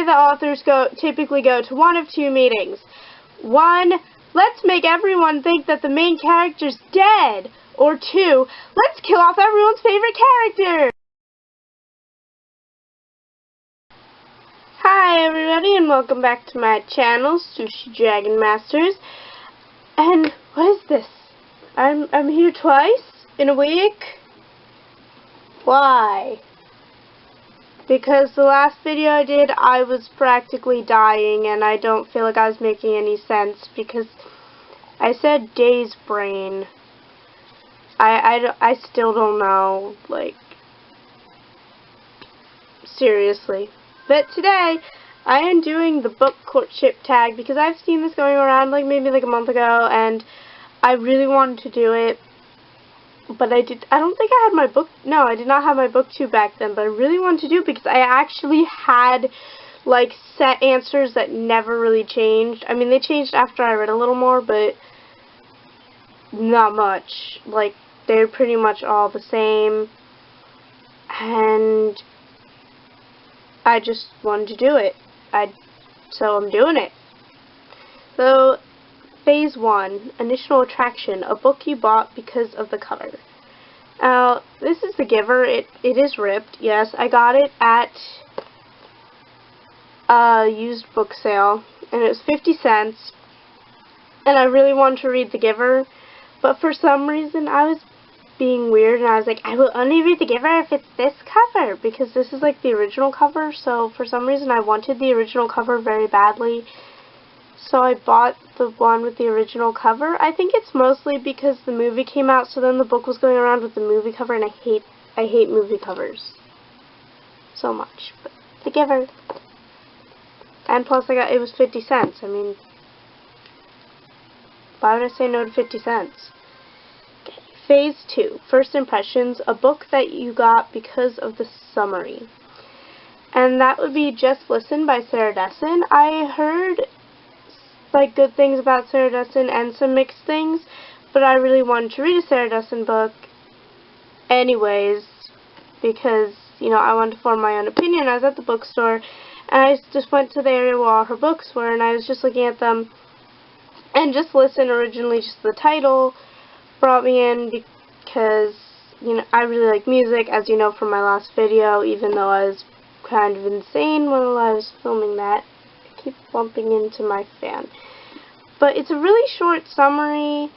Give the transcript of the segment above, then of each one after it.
say the authors typically go to one of two meetings. One, let's make everyone think that the main character's dead. Or two, let's kill off everyone's favorite character. Hi everybody, and welcome back to my channel, Sushi Dragon Masters. And what is this? I'm here twice in a week. Why? Because the last video I did, I was practically dying, and I don't feel like I was making any sense because I said Day's brain. I still don't know, like, seriously. But today, I am doing the Book Courtship Tag because I've seen this going around like maybe like a month ago, and I really wanted to do it. But I don't think I had my book, no, I did not have my book 2 back then, but I really wanted to do it because I actually had, like, set answers that never really changed. I mean, they changed after I read a little more, but not much. Like, they're pretty much all the same, and I just wanted to do it. So I'm doing it. So, Phase 1, Initial Attraction, a book you bought because of the cover. Now, this is The Giver. It is ripped. Yes, I got it at a used book sale, and it was 50 cents, and I really wanted to read The Giver, but for some reason I was being weird, and I was like, I will only read The Giver if it's this cover, because this is like the original cover, so for some reason I wanted the original cover very badly. So I bought the one with the original cover. I think it's mostly because the movie came out, so then the book was going around with the movie cover, and I hate movie covers so much. But The Giver. And plus it was 50 cents. I mean, why would I say no to 50 cents? Okay. Phase 2, First Impressions, a book that you got because of the summary. And that would be Just Listen by Sarah Dessen. I heard like good things about Sarah Dessen and some mixed things, but I really wanted to read a Sarah Dessen book anyways because, you know, I wanted to form my own opinion. I was at the bookstore, and I just went to the area where all her books were, and I was just looking at them, and Just Listen, originally just the title, brought me in because, you know, I really like music, as you know from my last video, even though I was kind of insane while I was filming that. Keep bumping into my fan. But it's a really short summary,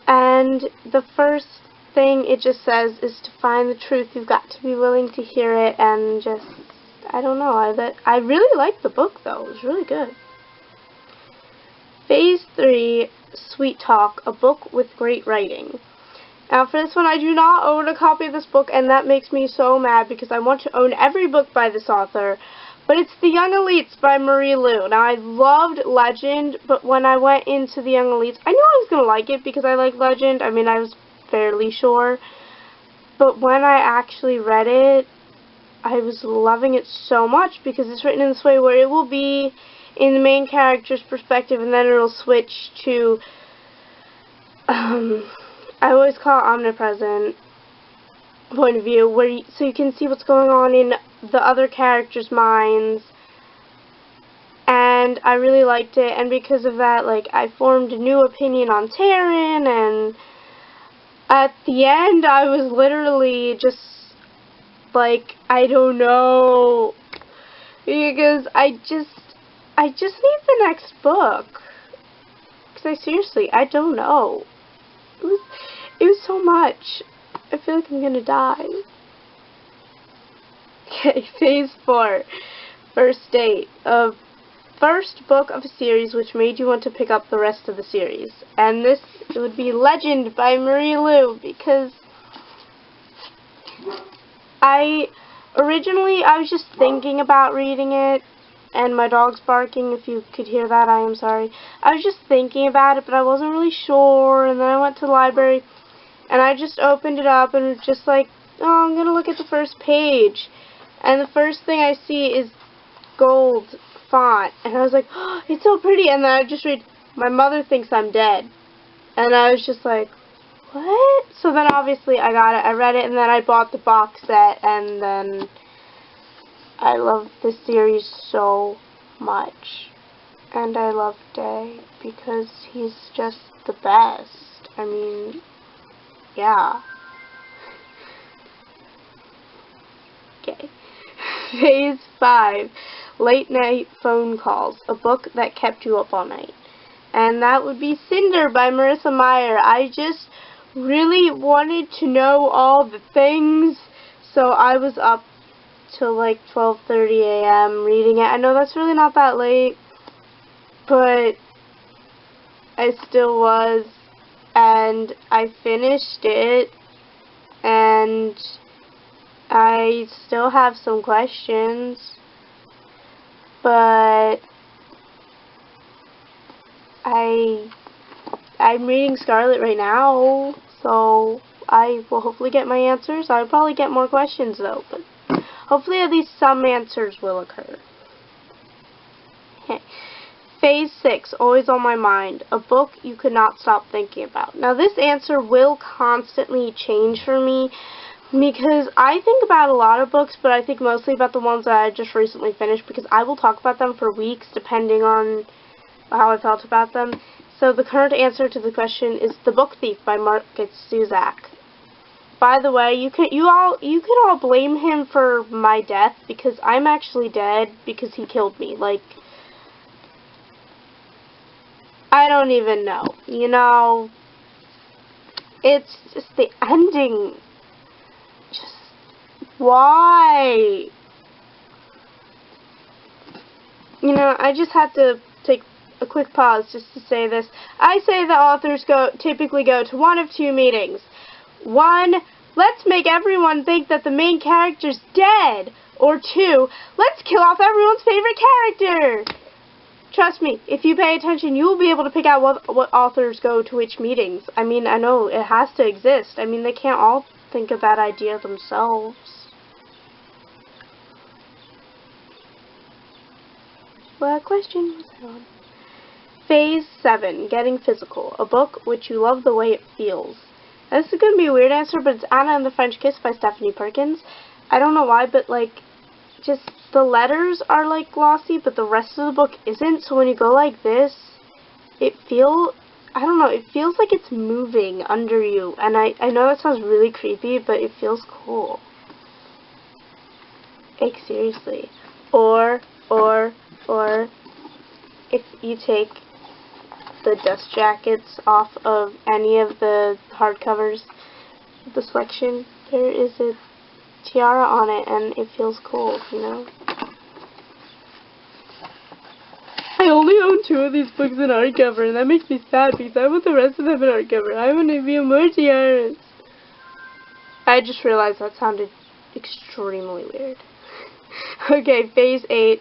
and the first thing it just says is to find the truth. You've got to be willing to hear it, and just, I don't know, I really liked the book though. It was really good. Phase 3, Sweet Talk, a book with great writing. Now for this one, I do not own a copy of this book, and that makes me so mad because I want to own every book by this author. But it's The Young Elites by Marie Lu. Now, I loved Legend, but when I went into The Young Elites, I knew I was going to like it because I like Legend. I mean, I was fairly sure. But when I actually read it, I was loving it so much because it's written in this way where it will be in the main character's perspective, and then it'll switch to, I always call it omnipresent point of view, where so you can see what's going on in the other characters' minds, and I really liked it, and because of that, like, I formed a new opinion on Taryn, and at the end, I was literally just, like, I don't know, because I just need the next book, because I don't know, it was so much. I feel like I'm gonna die. Okay, Phase 4, First Date, a first book of a series which made you want to pick up the rest of the series. And this would be Legend by Marie Lu, because originally I was just thinking about reading it, and my dog's barking. If you could hear that, I am sorry. I was just thinking about it, but I wasn't really sure, and then I went to the library, and I just opened it up, and just like, oh, I'm going to look at the first page. And the first thing I see is gold font. And I was like, oh, it's so pretty. And then I just read, my mother thinks I'm dead. And I was just like, what? So then obviously I got it. I read it, and then I bought the box set. And then I love this series so much. And I love Day because he's just the best. I mean, yeah. Okay. Phase 5. Late Night Phone Calls. A book that kept you up all night. And that would be Cinder by Marissa Meyer. I just really wanted to know all the things, so I was up till like 12:30 a.m. reading it. I know that's really not that late, but I still was, and I finished it, and I still have some questions, but I'm reading Scarlet right now, so I will hopefully get my answers. I'll probably get more questions though, but hopefully at least some answers will occur. Okay. Phase 6, Always on My Mind, a book you could not stop thinking about. Now this answer will constantly change for me because I think about a lot of books, but I think mostly about the ones that I just recently finished because I will talk about them for weeks depending on how I felt about them. So the current answer to the question is The Book Thief by Marcus Zusak. By the way, you can all blame him for my death because I'm actually dead because he killed me. Like, I don't even know. You know, it's just the ending. Just why? You know, I just had to take a quick pause just to say this. I say the authors typically go to one of two meetings. One, let's make everyone think that the main character's dead. Or two, let's kill off everyone's favorite character. Trust me, if you pay attention, you will be able to pick out what authors go to which meetings. I mean, I know it has to exist. I mean, they can't all think of that idea themselves. What question was that on? Phase 7, Getting Physical, a book which you love the way it feels. Now, this is going to be a weird answer, but it's Anna and the French Kiss by Stephanie Perkins. I don't know why, but like, just the letters are like glossy, but the rest of the book isn't, so when you go like this, it feels like it's moving under you, and I know that sounds really creepy, but it feels cool. Like, seriously. Or, if you take the dust jackets off of any of the hardcovers, the selection, there is a tiara on it, and it feels cool, you know? I only own 2 of these books in hardcover, and that makes me sad because I want the rest of them in hardcover. I want to be more tiaras. I just realized that sounded extremely weird. Okay, Phase 8,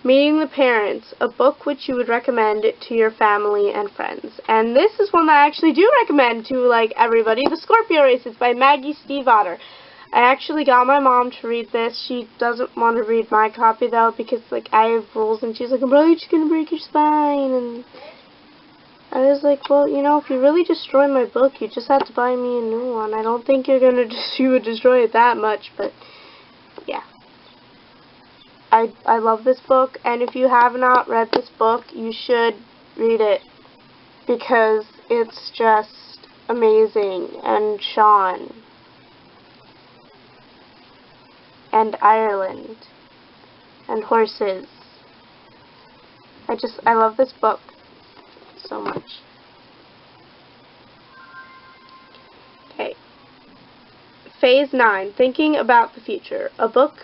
Meeting the Parents, a book which you would recommend to your family and friends. And this is one that I actually do recommend to, like, everybody. The Scorpio Races by Maggie Stiefvater. I actually got my mom to read this. She doesn't want to read my copy, though, because, like, I have rules, and she's like, I'm probably just going to break your spine, and I was like, well, you know, if you really destroy my book, you just have to buy me a new one. I don't think you would destroy it that much, but, yeah. I love this book, and if you have not read this book, you should read it, because it's just amazing, and Sean, and Ireland, and horses. I love this book so much. Okay. Phase 9, Thinking About the Future, a book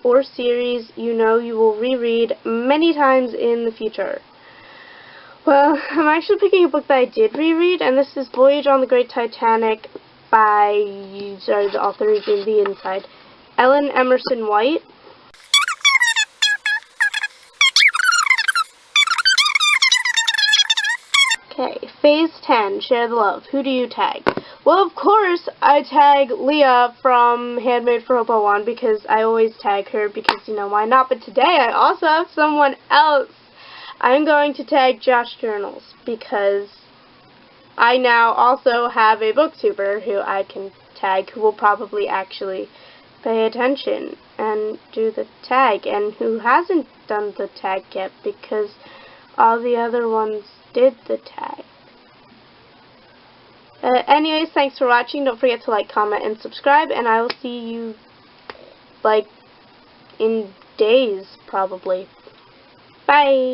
or series you know you will reread many times in the future. Well, I'm actually picking a book that I did reread, and this is Voyage on the Great Titanic by, sorry, the author is in the inside, Ellen Emerson White. Okay, Phase 10, Share the Love. Who do you tag? Well, of course, I tag Leah from Handmade for Hope 01 because I always tag her because, you know, why not? But today I also have someone else. I'm going to tag Josh Journals because I now also have a booktuber who I can tag who will probably actually pay attention. and do the tag, and who hasn't done the tag yet, because all the other ones did the tag. Anyways, thanks for watching. Don't forget to like, comment, and subscribe, and I will see you, like, in days, probably. Bye!